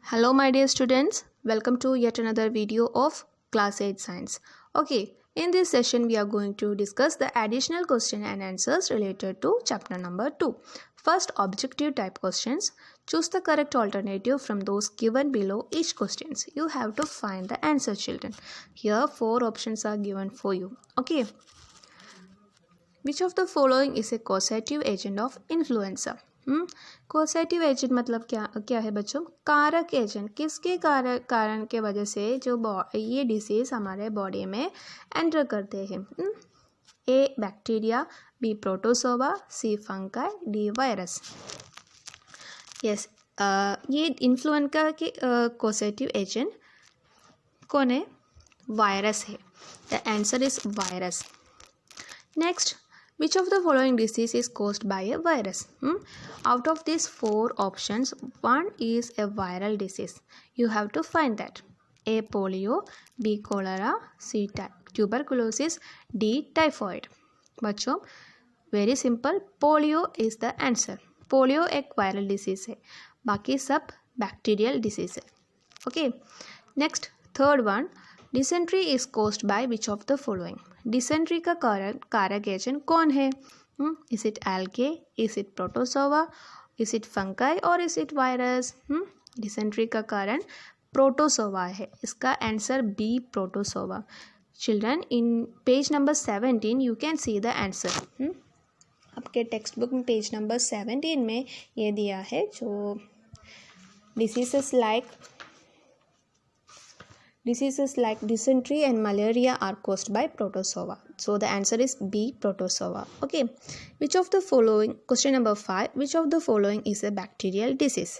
Hello my dear students, welcome to yet another video of class 8 science. Okay, in this session we are going to discuss the additional question and answers related to chapter number 2. First, objective type questions. Choose the correct alternative from those given below each questions. You have to find the answer, children. Here 4 options are given for you. Okay. Which of the following is a causative agent of influenza? Causative agent मतलब क्या है बच्चों? कारक agent. किसके कारण के वजह से जो ये डिसीज हमारे बॉडी में एंटर करते हैं? ए बैक्टीरिया, बी प्रोटोसोवा, सी फंगाई, डी वायरस. यस, ये इन्फ्लुएंजा के कोसेटिव एजेंट कौन है? वायरस है. The answer is virus. Next, which of the following disease is caused by a virus? Out of these 4 options, one is a viral disease. You have to find that. A polio, B cholera, C tuberculosis, D typhoid. बच्चों very simple, polio is the answer. Polio एक viral disease है, बाकी सब bacterial disease है. Okay. Next, third one, dysentery is caused by which of the following? Dysentery का कारक agent कौन है? Is it algae, is it protozoa, is it fungi और इज इट वायरस? डिसेंट्री का कारण प्रोटोसोवा है. इसका answer B protozoa. Children, in page number 17 you can see the answer. आपके टेक्स्ट बुक में पेज नंबर 17 में ये दिया है जो diseases like dysentery and malaria are caused by protozoa. So the answer is B protozoa. Okay. Which of the following, question number 5, which of the following is a bacterial disease?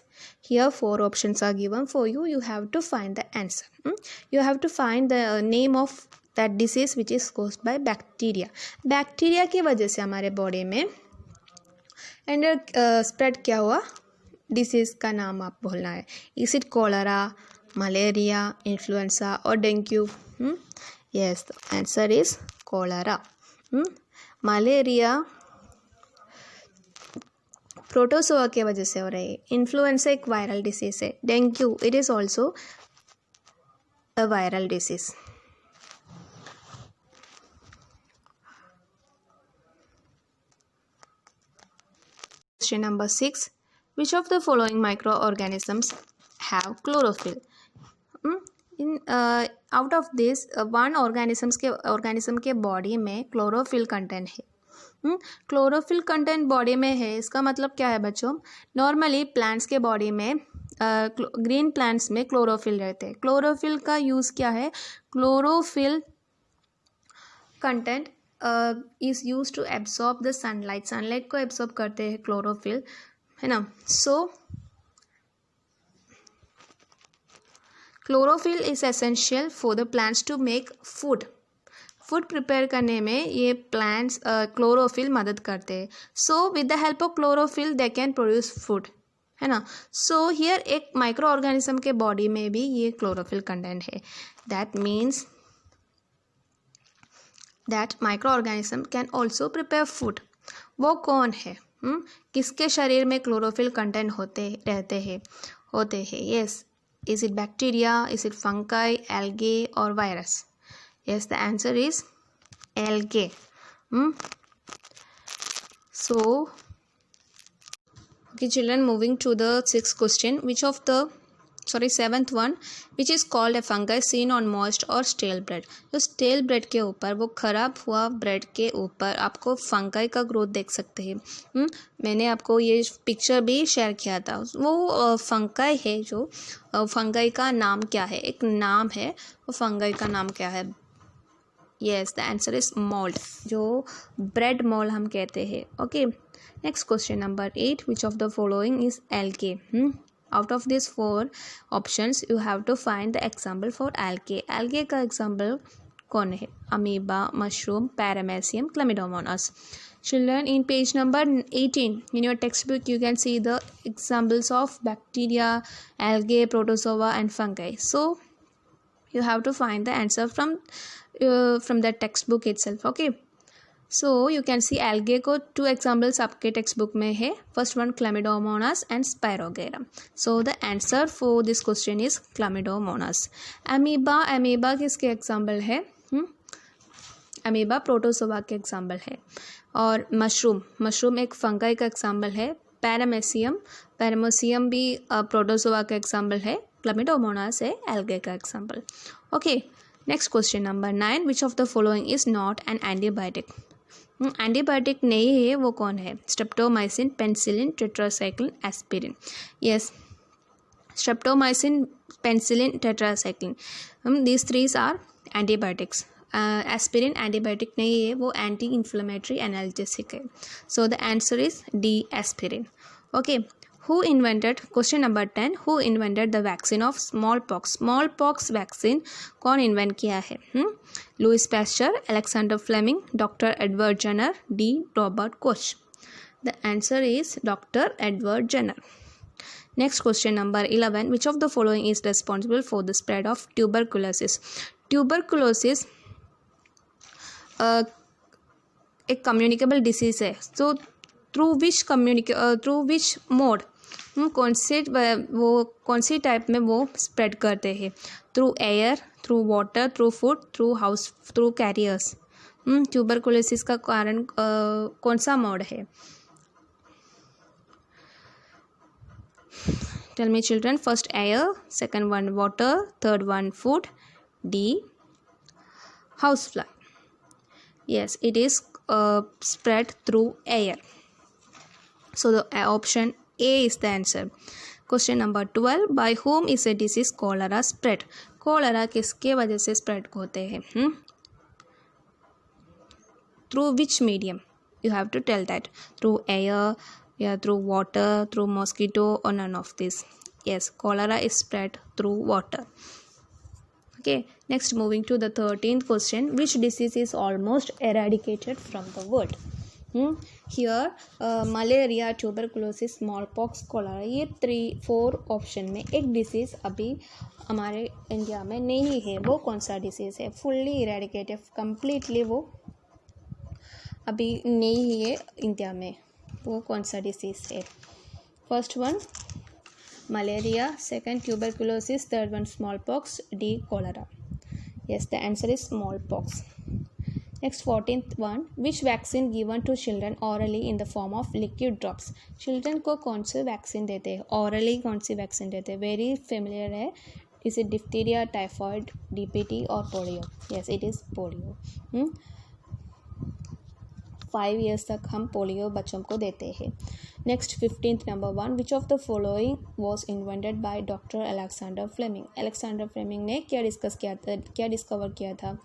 Here 4 options are given for you. You have to find the answer. You have to find the name of that disease which is caused by bacteria. Bacteria की वजह से हमारे body में spread क्या हुआ? Disease का नाम आप बोलना है. Is it cholera, malaria, influenza or dengue? Yes, the answer is cholera. Malaria प्रोटोसोआ के वजह से हो रही है. इन्फ्लुएंजा एक वायरल डिसीज है. Dengue, it is also a viral disease. Question number 6, which of the following microorganisms have chlorophyll? Out of this one organism के body में क्लोरोफिल कंटेंट है. क्लोरोफिल कंटेंट बॉडी में है, इसका मतलब क्या है बच्चों? नॉर्मली प्लांट्स के बॉडी में ग्रीन प्लांट्स में क्लोरोफिल रहते हैं. क्लोरोफिल का यूज़ क्या है? Chlorophyll content is use to absorb the sunlight. Sunlight को एब्सॉर्ब करते हैं क्लोरोफिल, है ना. So chlorophyll is essential for the plants to make food. Food prepare करने में ये प्लांट्स क्लोरोफिल मदद करते हैं. So with the help of chlorophyll they can produce food, है ना. सो हियर एक माइक्रो ऑर्गेनिज्म के बॉडी में भी ये क्लोरोफिल कंटेंट है. That means that micro organism can also prepare food. वो कौन है? किसके शरीर में क्लोरोफिल कंटेंट होते हैं? Yes. Is it bacteria? Is it fungi, algae or virus? Yes, the answer is algae. So, okay children, moving to the 6th question. Seventh one, which is called a fungi seen on moist or stale bread? जो stele bread के ऊपर, वो ख़राब हुआ bread के ऊपर आपको fungi का ग्रोथ देख सकते हैं. मैंने आपको ये पिक्चर भी शेयर किया था. वो फंगाई है. जो फंगाई का नाम क्या है? एक नाम है, वो फंगाई का नाम क्या है? Yes, the answer is mould, जो ब्रेड मोल्ड हम कहते हैं. Okay. Next question number 8, which of the following is algae? Out of these 4 options, you have to find the example for algae. Algae का example कौन है? Amoeba, mushroom, paramecium, chlamydomonas. Children, in page number 18 in your textbook, you can see the examples of bacteria, algae, protozoa and fungi. So you have to find the answer from the textbook itself. Okay. So you can see algae को 2 examples आपके text book में है. First one chlamydomonas and spirogyra. So the answer for this question is chlamydomonas. Amoeba किसके example है? Amoeba protozoa के example है. और mushroom एक फंगाई का एग्जाम्पल है. पैरामेसियम भी प्रोटोजोआ का एग्जाम्पल है. क्लामिडोमोनास है एल्गे का example. Okay, next question number 9. Which of the following is not an antibiotic? Antibiotic नहीं है वो कौन है? Streptomycin, penicillin, tetracycline, aspirin. Yes, streptomycin, penicillin, tetracycline, these three are antibiotics. Aspirin antibiotic नहीं है, वो एंटी इन्फ्लेमेटरी एनाल्जेसिक है. So the answer is D, aspirin. Okay, who invented, question number 10, who invented the vaccine of small pox vaccine कौन invent किया है? Louis pasture, Alexander Fleming, doctor Edward Jenner, D, Robert Koch. The answer is doctor Edward Jenner. Next question number 11. Which of the following is responsible for the spread of tuberculosis? Tuberculosis एक communicable disease है. So through which mode, कौन सी type में वो spread करते हैं? Through air, through water, through food, through carriers. Tuberculosis का कारण कौन सा मोड है? Tell me children. First air, second one water, third one food, D, housefly. Yes, it is spread through air. So the option A is the answer. Question number 12. By whom is a disease cholera spread? Cholera किसके वजह से spread होते हैं? Through which medium? You have to tell that. Through air, through water, through mosquito, or none of this. Yes, cholera is spread through water. Okay, next moving to the 13th question. Which disease is almost eradicated from the world? Here malaria, tuberculosis, smallpox, cholera, ये 3-4 option में एक disease अभी हमारे India में नहीं है. वो कौन सा डिसीज़ है? फुल्ली इरेडिकेटेड, कम्प्लीटली वो अभी नहीं है इंडिया में. वो कौन सा डिसीज़ है? First one malaria, second tuberculosis, third one small pox, D cholera. Yes, the answer is small pox. Next 14th one. Which vaccine given to children orally in the form of liquid drops? Children को कौन से vaccine देते हैं? Hourly कौन सी vaccine देते हैं? Very familiar है. Is it diphtheria, typhoid, DPT और polio? Yes, it is polio. 5 years तक हम पोलियो बच्चों को देते हैं. Next 15th number 1. Which of the following was invented by doctor Alexander Fleming? Alexander Fleming ने क्या डिस्कवर किया था?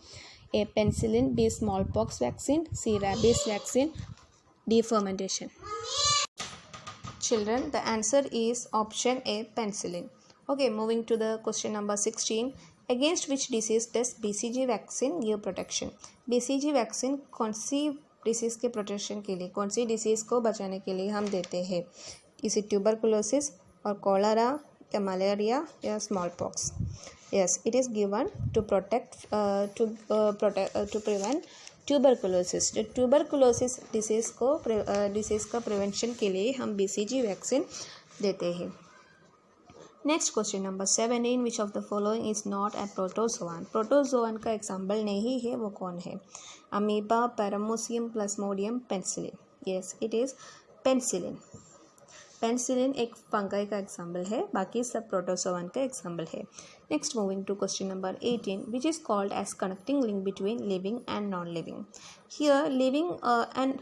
A, penicillin, B, small pox vaccine, C, rabies vaccine, D, fermentation. Children, the answer is option A, penicillin. Okay, moving to the question number 16. Against which disease does BCG vaccine give protection? BCG vaccine कौन सी disease के protection के लिए, कौन सी disease को बचाने के लिए हम देते हैं? इसे ट्यूबरकुलोसिस और कोलेरा या मलेरिया या small pox? Yes, it is given to prevent tuberculosis. जो ट्यूबरकुलोसिस डिसीज़ का प्रिवेंशन के लिए हम BCG वैक्सीन देते हैं. Next question number 17. Which of the following is not a protozoan? Protozoan का एग्जाम्पल नहीं है, वो कौन है? Amoeba, paramecium, plasmodium, penicillin. Yes, it is penicillin. Penicillin एक फंगाई का एग्जाम्पल है, बाकी सब प्रोटोजोआन का एग्जाम्पल है. Next moving to question number 18. Which is called as connecting link between living and non living? Here living and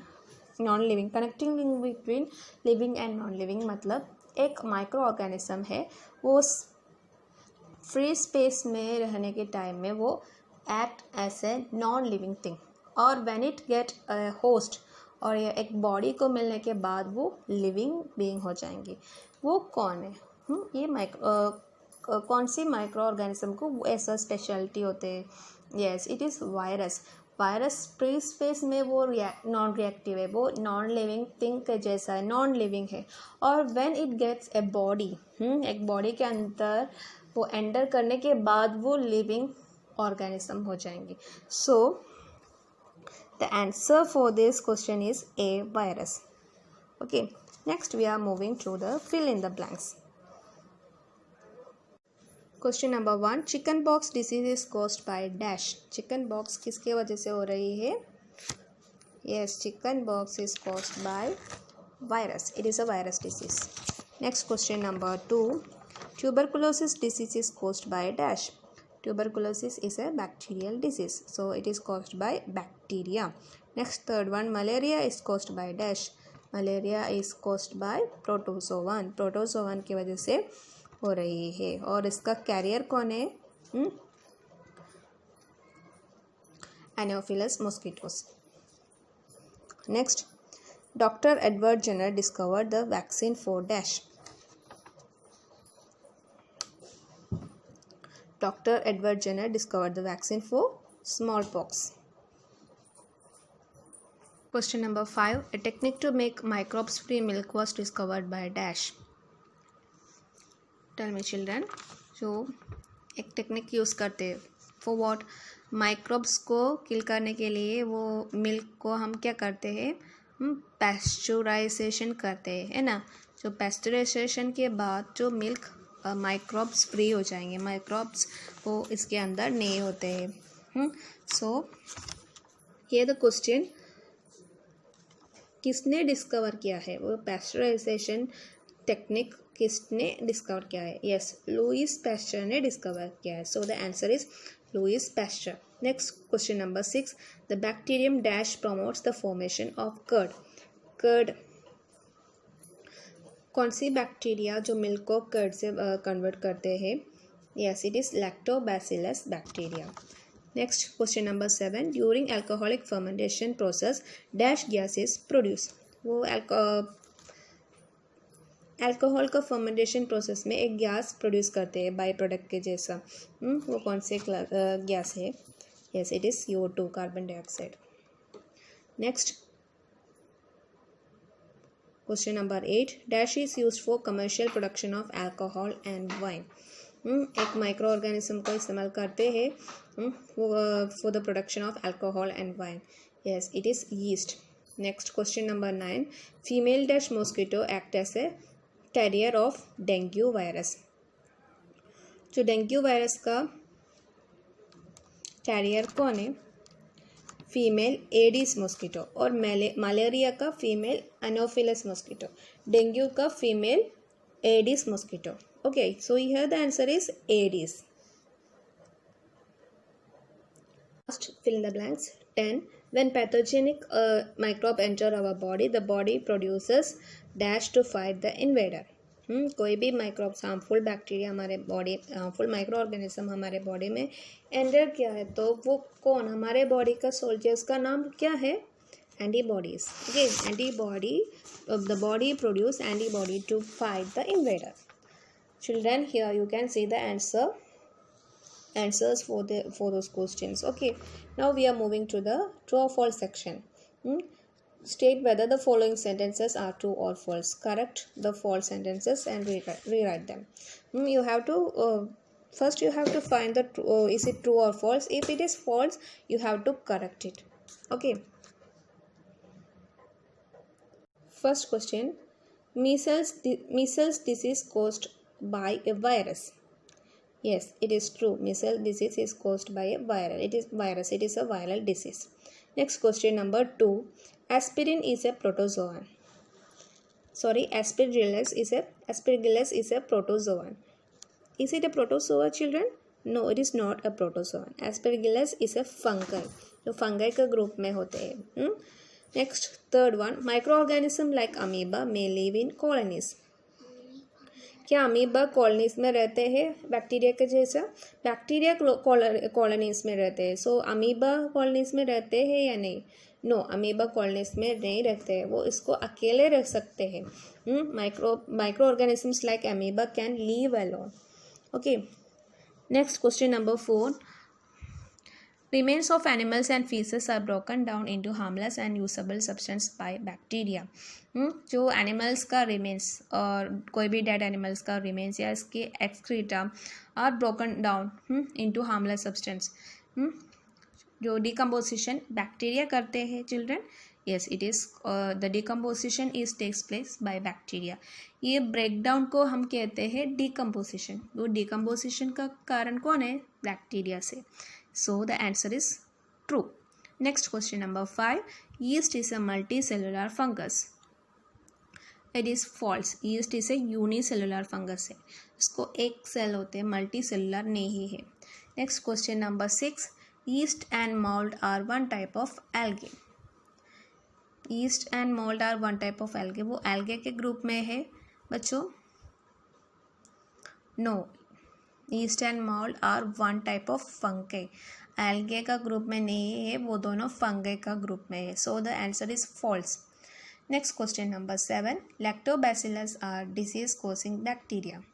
non living, connecting link between living and non living मतलब एक micro organism है, वो free space में रहने के time में वो act as a non living thing, और व्हेन इट गेट होस्ट और एक बॉडी को मिलने के बाद वो लिविंग बीइंग हो जाएंगी. वो कौन है? ये कौन सी माइक्रो ऑर्गेनिज्म को ऐसा स्पेशलिटी होते हैं? Yes, it is virus. Virus free space में वो नॉन रिएक्टिव है, वो नॉन लिविंग थिंग के जैसा है, नॉन लिविंग है. और when it gets a body, एक बॉडी के अंदर वो एंटर करने के बाद वो लिविंग ऑर्गेनिज्म हो जाएंगे. सो The answer for this question is A, virus. Okay, next we are moving to the fill in the blanks. Question number 1, chicken pox disease is caused by dash. Chicken pox किसके वजह से हो रही है? Yes, chicken pox is caused by virus. It is a virus disease. Next question number 2, tuberculosis disease is caused by dash. Tuberculosis is a bacterial disease, so it is caused by bacteria. Next, third one, malaria is caused by dash. Malaria is caused by protozoan. Protozoan की वजह से हो रही है और इसका career कौन है? Anopheles mosquitoes. Next, Dr. Edward Jenner discovered the vaccine for dash. Dr. Edward Jenner discovered the vaccine for smallpox. Question number 5, a technique to make microbes free milk was discovered by dash. Tell me children. जो एक technique use करते हैं for what, microbes को किल करने के लिए वो milk को हम क्या करते हैं? पैस्चराइजेशन करते हैं, है ना. जो पैस्चराइजेशन के बाद जो मिल्क माइक्रोब्स फ्री हो जाएंगे. माइक्रोब्स वो इसके अंदर नहीं होते हैं. सो ये द क्वेश्चन, किसने डिस्कवर किया है वो पैस्चराइजेशन टेक्निक? किसने डिस्कवर किया है? यस, लुईस पैस्चर ने डिस्कवर किया है. So the answer is Louis Pasteur. Next question number 6, the bacterium dash promotes the formation of curd. Curd कौन सी बैक्टीरिया जो मिल्क को कर्ड से कन्वर्ट करते हैं? Yes, it is lactobacillus bacteria. Next question number 7, during alcoholic fermentation process dash gas is produce. वो alcohol का fermentation process में एक गैस प्रोड्यूस करते हैं बाई प्रोडक्ट के जैसा. वो कौन से गैस है? Yes, it is CO2, carbon dioxide. Next question number 8, dash is used for commercial production of alcohol and wine. एक माइक्रो ऑर्गेनिज्म को इस्तेमाल करते हैं for the production of alcohol and wine. Yes, it is yeast. Next question number 9, female dash mosquito act as a carrier of dengue virus. जो dengue virus का carrier कौन है? Female Aedes mosquito. और malaria का female Anopheles mosquito. Dengue का female Aedes mosquito. Okay, so here the answer is Aedes. First, fill in the blanks. 10, when pathogenic microbe enter our body, the body produces dash to fight the invader. कोई भी microbes, harmful bacteria हमारे body, harmful micro organism हमारे body में enter किया है तो वो कौन? हमारे बॉडी का सोल्जर्स का नाम क्या है? Antibodies. Okay, antibody, the body produce antibody to fight the invader. Children, here you can see the answers for those questions. Okay, now we are moving to the true or false section. State whether the following sentences are true or false. Correct the false sentences and rewrite them. You have to first you have to find the is it true or false. If it is false, you have to correct it. Okay, first question, measles disease caused by a virus. Yes, it is true. Measles disease is caused by a viral. It is virus. It is a viral disease. Next question number 2. Aspirin is a protozoan. Sorry, Aspergillus is a protozoan. Is it a protozoa, children? No, it is not a protozoan. Aspergillus is a fungi. जो fungi का group में होते हैं. Next, third one. Microorganism like amoeba may live in colonies. क्या amoeba colonies में रहते हैं bacteria के जैसा? बैक्टीरिया कॉलोनीज में रहते हैं. सो अमीबा कॉलोनीज में रहते हैं या नहीं? नो, अमीबा कॉलोनीज में नहीं रहते हैं. वो इसको अकेले रह सकते हैं. Micro organisms like amoeba can leave alone. Okay, next question number 4, remains of animals and feces are broken down into harmless and usable substance by bacteria. जो एनिमल्स का रिमेन्स और कोई भी डेड एनिमल्स का रिमेन्स या इसके excreta are broken down into harmless substance. जो decomposition bacteria करते हैं children, yes it is the decomposition is takes place by bacteria. ये ब्रेकडाउन को हम कहते हैं डिकम्पोजिशन। वो डिकम्पोजिशन का कारण कौन है? बैक्टीरिया से। So the answer is true. Next question number 5, yeast is a multi cellular fungus. It is false. Yeast is a unicellular fungus है, इसको एक सेल होते हैं, मल्टी सेलुलर नहीं है। Next question number 6, yeast and mold are one type of algae. yeast and mold are one type of algae, वो algae के group में है बच्चों? No, yeast and mold are one type of fungi. algae का group में नहीं है, वो दोनों fungi का ग्रुप में है। so the answer is false. next question number 7, lactobacillus are disease causing bacteria.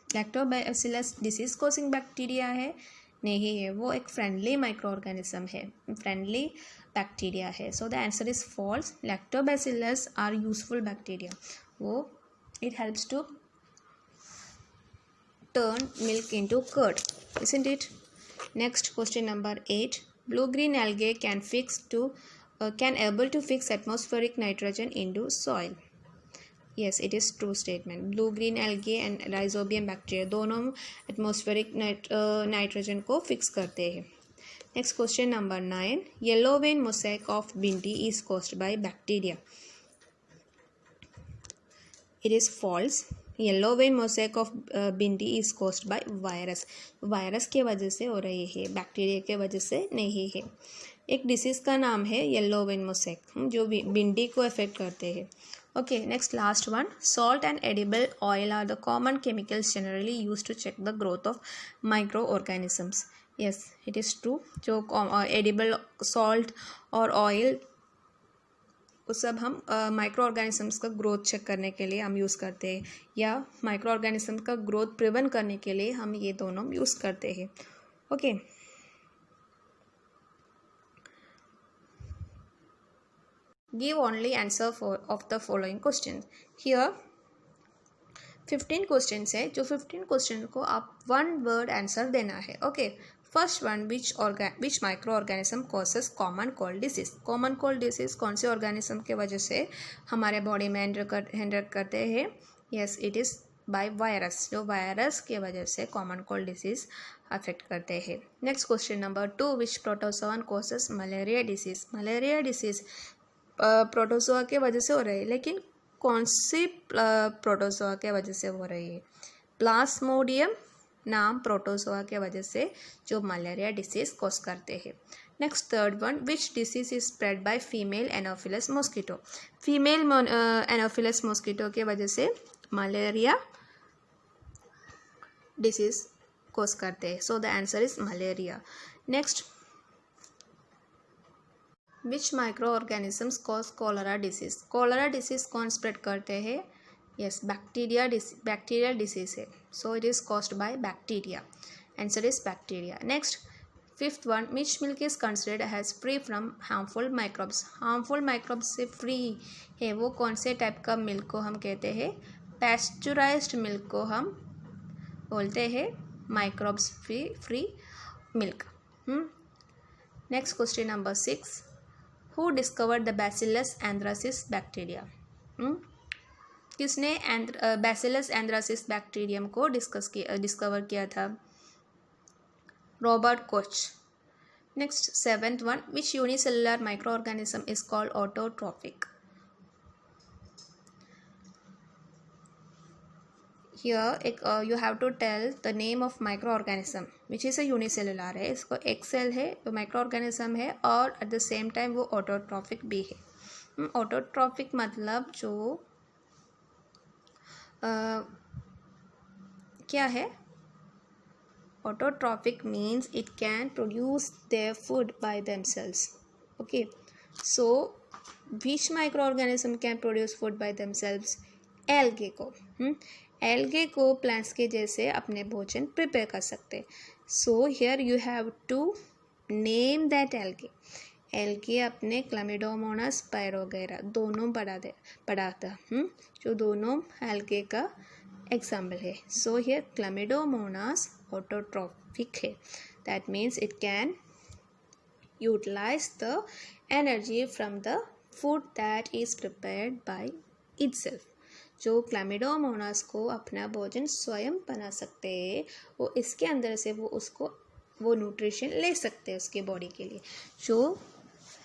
Lactobacillus disease causing bacteria है? नहीं है, वो एक फ्रेंडली माइक्रो ऑर्गेनिज्म है, फ्रेंडली बैक्टीरिया है। So the answer is false. Lactobacillus are useful bacteria, वो it helps to turn milk into curd, isn't it? next question number 8, blue green algae can able to fix atmospheric nitrogen into soil. yes it is true statement. blue green algae and rhizobium bacteria दोनों atmospheric nitrogen को fix करते हैं। Next question number 9, yellow vein mosaic of bhindi is caused by bacteria. It is false. Yellow vein mosaic of bhindi is caused by virus. Virus के वजह से हो रही है, बैक्टीरिया के वजह से नहीं है। एक डिसीज़ का नाम है येलो वेन मोसैक, जो भिंडी को अफेक्ट करते हैं। okay, next last one, salt and edible oil are the common chemicals generally used to check the growth of microorganisms. yes it is true. जो edible salt और oil वो सब हम माइक्रो ऑर्गेनिजम्स का ग्रोथ चेक करने के लिए हम यूज़ करते हैं, या माइक्रो ऑर्गेनिज्म का ग्रोथ प्रिवेंट करने के लिए हम ये दोनों यूज़ करते हैं। Okay, give only answer of the following questions. Here 15 question है, जो 15 क्वेश्चन को आप वन वर्ड आंसर देना है। Okay, first one, which micro organism causes common cold disease. Common cold disease कौन से ऑर्गेनिज्म के वजह से हमारे बॉडी में हैंडल करते हैं? Yes it is by virus, जो वायरस के वजह से कॉमन कोल्ड डिसीज अफेक्ट करते हैं। Next question number 2, which protozoa causes malaria disease. Malaria disease protozoa के वजह से हो रही है, लेकिन कौन सी प्रोटोजोआ के वजह से हो रही है? प्लाज्मोडियम नाम प्रोटोजोआ के वजह से जो मलेरिया डिसीज कॉज करते हैं। Next third one, which disease is spread by female Anopheles mosquito. Female Anopheles mosquito के वजह से मलेरिया डिसीज कॉज करते हैं। सो the answer is malaria. Next, which micro organisms cause cholera disease. Cholera disease कौन spread करते हैं? Yes bacterial disease है, so it is caused by bacteria. Answer is bacteria. Next fifth one, which milk is considered has free from harmful microbes. Harmful microbes से free है, वो कौन से type का मिल्क को हम कहते हैं? पैस्चुराइज्ड मिल्क को हम बोलते हैं microbes free milk. Next question number 6, Who discovered the Bacillus anthracis bacteria? किसने Bacillus anthracis बैक्टीरियम को डिस्कवर किया था? Robert Koch. Next 7th one, which unicellular micro organism is called autotrophic. Here you have to tell the name of microorganism which is a unicellular है, इसको एक cell है, वो micro organism है और एट द सेम टाइम वो autotrophic भी है। ऑटोट्रॉफिक मतलब जो क्या है? Autotrophic means it can produce their food by themselves. Okay, so which micro organism can produce food by themselves? Algae को। एल्गे को प्लांट्स के जैसे अपने भोजन प्रिपेयर कर सकते। So here you have to name that algae. Algae अपने Chlamydomonas पायरोगैरा दोनों पढ़ाता जो दोनों एल्गे का एग्जाम्पल है। सो हियर क्लामिडोमोनास ऑटोट्रॉफिक है। That means it can utilize the energy from the food that is prepared by itself. जो क्लैमिडोमोनास को अपना भोजन स्वयं बना सकते हैं, वो इसके अंदर से वो न्यूट्रिशन ले सकते हैं उसके बॉडी के लिए. जो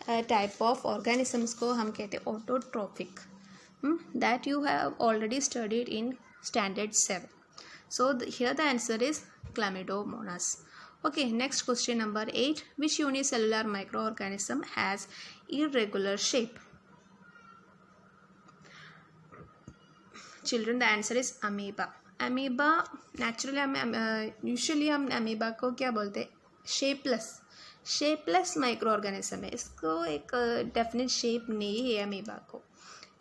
टाइप ऑफ ऑर्गेनिजम्स को हम कहते हैं autotrophic, that you have already studied in standard 7. So here the answer is Chlamydomonas. Okay, next question number 8. Which unicellular microorganism has irregular shape? Children, the answer is amoeba. Amoeba naturally usually हम amoeba को क्या बोलते हैं? Shapeless micro organism है. इसको एक definite shape नहीं है. अमीबा को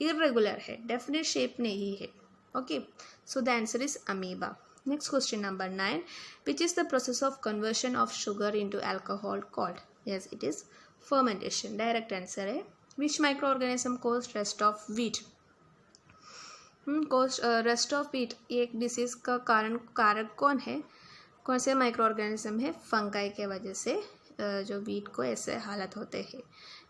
इरेगुलर है, डेफिनेट शेप नहीं है. Okay, so the answer is amoeba. Next question number 9. Which is the process of conversion of sugar into alcohol called? Yes, it is fermentation. Direct answer है. Which microorganism caused rest of wheat? Rest of wheat एक disease का कारक कौन है? कौन से micro organism है? Fungi के वजह से जो व्हीट को ऐसे हालत होते हैं.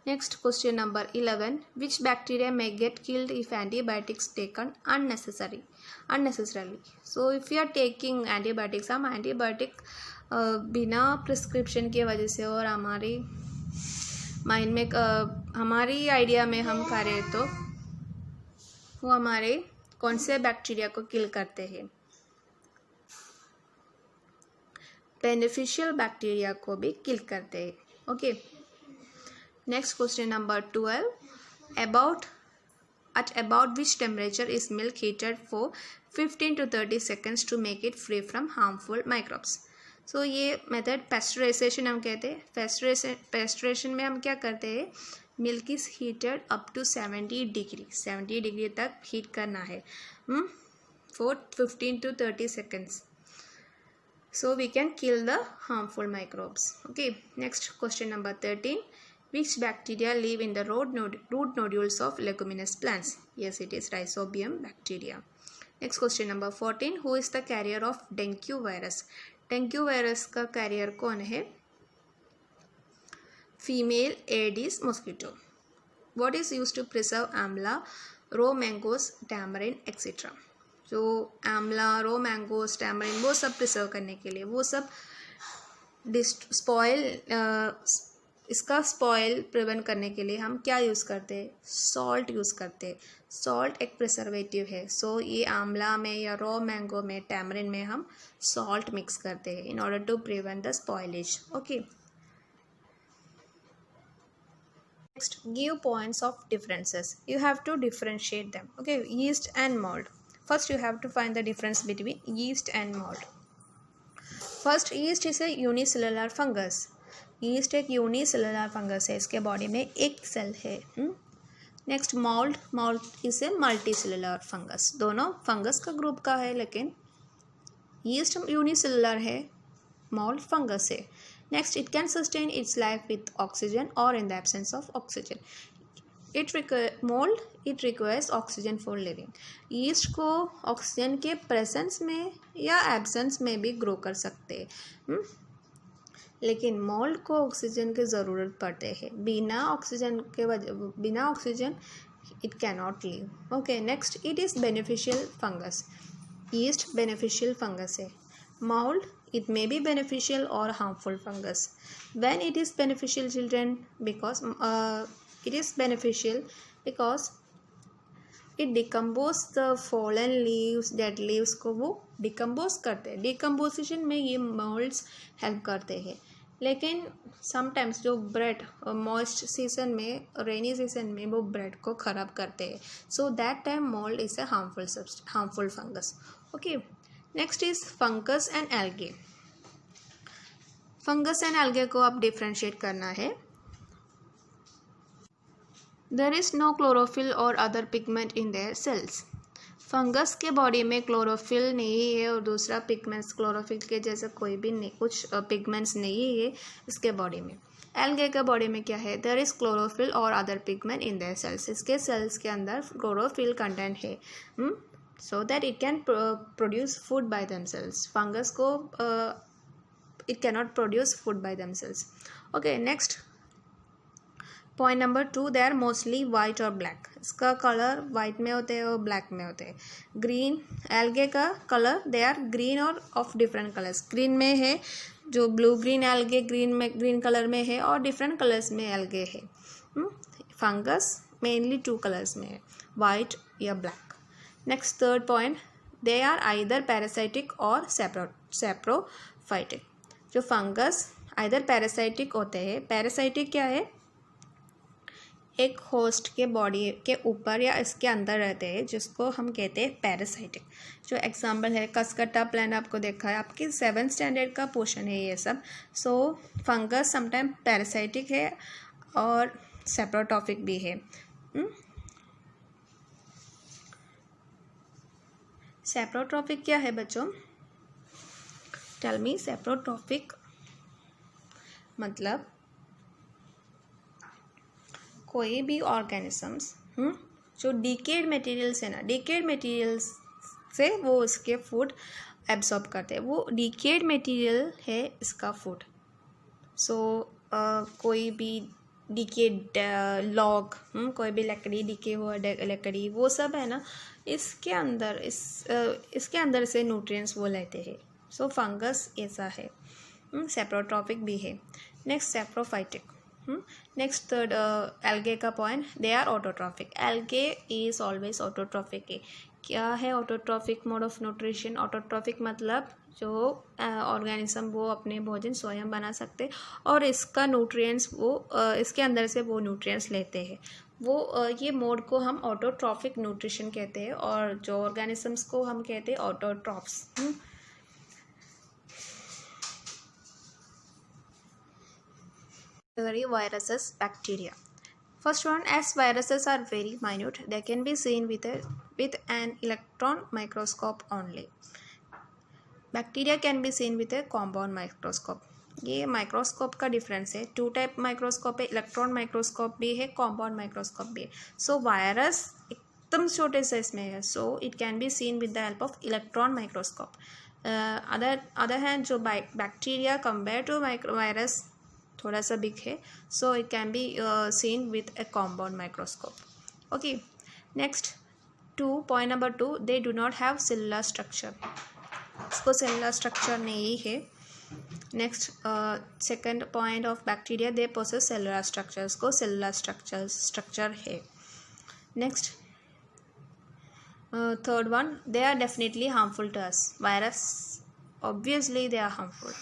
Next question number 11. Which bacteria may get killed if antibiotics taken unnecessarily? So if you are taking antibiotics, हम एंटीबायोटिक बिना प्रिस्क्रिप्शन के वजह से और हमारी माइंड में हमारी आइडिया में हम खा रहे तो वो हमारे कौन से बैक्टीरिया को किल करते हैं? बेनिफिशियल बैक्टीरिया को भी किल करते हैं. Okay, next question number 12. At about which temperature is milk heated for 15 to 30 seconds to make it free from harmful microbes? So ये मेथड पेस्चराइजेशन हम कहते हैं. पेस्चराइजेशन में हम क्या करते हैं? Milk is heated up to 70 degree तक हीट करना है for 15 to 30 seconds. So we can kill the harmful microbes. Okay, next question number 13. Which bacteria live in the root nodules of leguminous plants? Yes, it is Rhizobium bacteria. Next question number 14. Who is the carrier of dengue virus? dengue virus का carrier कौन है? Female Aedes mosquito. What is used to preserve amla, raw mangoes, tamarind, etc. जो आमला, रो mangoes, tamarind वो सब preserve करने के लिए, वो सब इसका स्पॉइल प्रिवेंट करने के लिए हम क्या यूज़ करते हैं? सॉल्ट यूज़ करते हैं. सॉल्ट एक प्रिजर्वेटिव है. सो ये आमला में या रॉ मैंगो में, टैमरिन में हम सॉल्ट मिक्स करते हैं in order to prevent the spoilage. Okay, next, give points of differences. You have to differentiate them. Okay, yeast and mold. First you have to find the difference between yeast and mold. First, yeast is a unicellular fungus. yeast एक unicellular fungus है. इसके body में एक cell है. Next mold is a multicellular fungus. दोनों fungus का group का है, लेकिन yeast unicellular है, mold फंगस है. Next, it can sustain its life with oxygen or in the absence of oxygen. Mold requires oxygen for living. yeast को oxygen के presence में या एब्सेंस में भी ग्रो कर सकते हैं, लेकिन मोल्ड को ऑक्सीजन की ज़रूरत पड़ते हैं. बिना oxygen it can not live. Okay, next, it is beneficial fungus. yeast beneficial fungus है. mold it may be beneficial or harmful fungus. When it is beneficial, children, because it is beneficial because it decompose the fallen leaves, dead leaves को वो decompose करते हैं. Decomposition में ये molds help करते हैं. लेकिन समटाइम्स जो ब्रेड मॉइस्ट सीजन में, रेनी सीजन में वो ब्रेड को ख़राब करते हैं. So that time mold is a harmful fungus. Okay, next is fungus and algae. Fungus and algae को आप डिफ्रेंशिएट करना है. देयर इज नो क्लोरोफिल और other pigment in their cells. Fungus के बॉडी में क्लोरोफिल नहीं है और दूसरा पिगमेंट्स क्लोरोफिल के जैसा कोई भी नहीं, कुछ पिगमेंट्स नहीं है इसके बॉडी में. एल्गे के बॉडी में क्या है? देयर इज क्लोरोफिल और other pigment in their cells. इसके सेल्स के अंदर क्लोरोफिल कंटेंट है, so that it can produce food by themselves. फंगस को it cannot produce food by themselves. Okay, next point number 2, they are mostly white और black. इसका colour white में होते हैं और ब्लैक में होते हैं. ग्रीन एल्गे का कलर, दे आर ग्रीन और ऑफ डिफरेंट कलर्स. ग्रीन में है जो blue green algae green colour में है और डिफरेंट कलर्स में एल्गे है. फंगस मेनली 2 कलर्स में है, वाइट या black. Next third point, they are either parasitic और सैप्रोफाइटिक. जो फंगस आइदर पैरासाइटिक होते हैं. पैरासाइटिक क्या है? एक होस्ट के बॉडी के ऊपर या इसके अंदर रहते हैं, जिसको हम कहते हैं पैरासाइटिक. जो एग्जांपल है कसकट्टा प्लांट, आपको देखा है, आपके 7th स्टैंडर्ड का पोर्शन है ये सब. सो फंगस समटाइम पैरासाइटिक है और सेप्रोट्रॉफिक भी है. सेप्रोट्रॉफिक क्या है बच्चों? Tell me. सेप्रोट्रॉफिक मतलब कोई भी ऑर्गेनिजम्स जो डिकेड मटेरियल्स है ना, डिकेड मटेरियल्स से वो उसके फूड एब्जॉर्ब करते हैं. वो डिकेड मटेरियल है इसका फूड. सो कोई भी डिकेड लॉग, कोई भी लकड़ी, डिके हुआ लकड़ी, वो सब है ना, इसके अंदर से न्यूट्रिएंट्स वो लेते हैं. सो फंगस ऐसा है. सेप्रोट्रॉफिक भी है. Next saprophytic. Next third algae का point, they are autotrophic. Algae is always autotrophic है. क्या है autotrophic mode of nutrition? Autotrophic मतलब जो ऑर्गेनिज्म वो अपने भोजन स्वयं बना सकते और इसका न्यूट्रिएंट्स वो इसके अंदर से वो न्यूट्रिएंट्स लेते हैं. वो ये मोड को हम ऑटोट्रॉफिक न्यूट्रिशन कहते हैं और जो ऑर्गेनिजम्स को हम कहते हैं autotrophs. Viruses, bacteria. First one, as viruses are very minute, they can be seen with an electron microscope only. Bacteria can be seen with a compound microscope. ये माइक्रोस्कोप का डिफरेंस है. 2 टाइप माइक्रोस्कोप है, electron microscope भी है, compound microscope भी है. सो virus एकदम छोटे साइज में है, so it can be seen with the help of electron microscope. Other hand जो बैक्टीरिया कंपेयर टू वायरस थोड़ा सा बिग है, so it can be seen with a compound microscope. Okay, next point number 2, they do not have cellular structure. इसको cellular structure नहीं है. Next second point of bacteria, they possess cellular structure. इसको cellular structure है. Next third one, they are definitely harmful to us. Virus obviously they are harmful.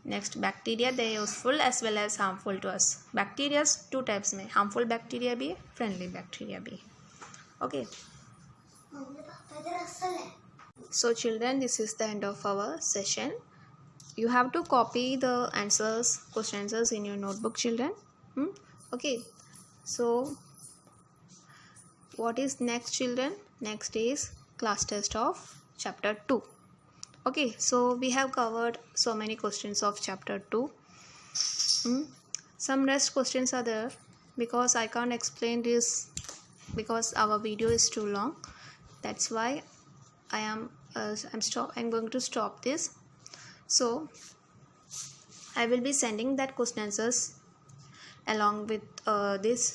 Next bacteria, they useful as well as harmful to us. Bacteria 2 types में, harmful bacteria भी है, friendly bacteria भी है. Okay, so children, this is the end of our session. You have to copy the question answers in your notebook, children. Okay, so what is next, children? Next is class test of chapter 2. Okay, so we have covered so many questions of chapter 2. Some rest questions are there because I can't explain this because our video is too long. That's why I'm going to stop this. So I will be sending that question answers along with this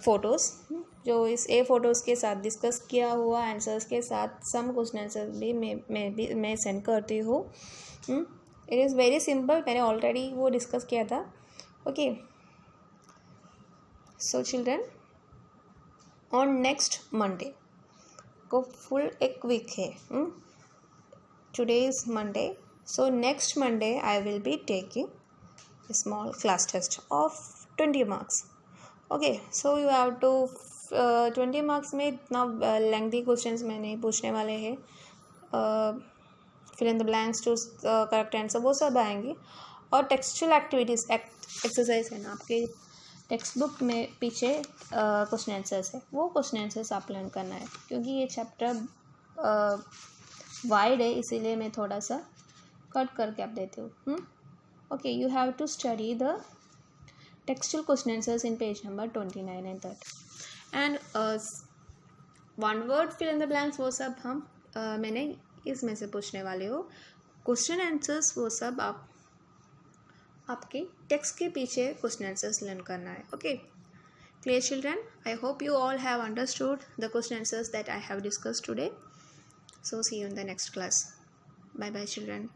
photos. जो इस photos के साथ discuss किया हुआ answers के साथ some question answer भी मैं सेंड करती हूँ. इट इज़ वेरी सिंपल, मैंने ऑलरेडी वो डिस्कस किया था. Okay, so children, on next Monday को फुल एक वीक है. Today is Monday, so next Monday I will be taking small class test of 20 marks. Okay, so you have to 20 marks में इतना lengthy questions मैं नहीं पूछने वाले हैं. Fill in the blanks, choose correct answer, वो सब आएंगी. और टेक्सचुअल एक्टिविटीज़ एक्सरसाइज है ना, आपके टेक्स्ट बुक में पीछे क्वेश्चन आंसर्स है, वो क्वेश्चन आंसर्स आप लर्न करना है. क्योंकि ये चैप्टर वाइड है, इसीलिए मैं थोड़ा सा कट करके आप देती हूँ. Okay, you have to study the textual question answers in page number 29 and 30. And one word fill in the blanks, वो सब हम मैंने इसमें से पूछने वाले हो। क्वेश्चन आंसर्स वो सब आपके टेक्स्ट के पीछे क्वेश्चन आंसर्स लर्न करना है। Okay, clear children? I hope you all have understood the question answers that I have discussed today. So see you in the next class. Bye bye children.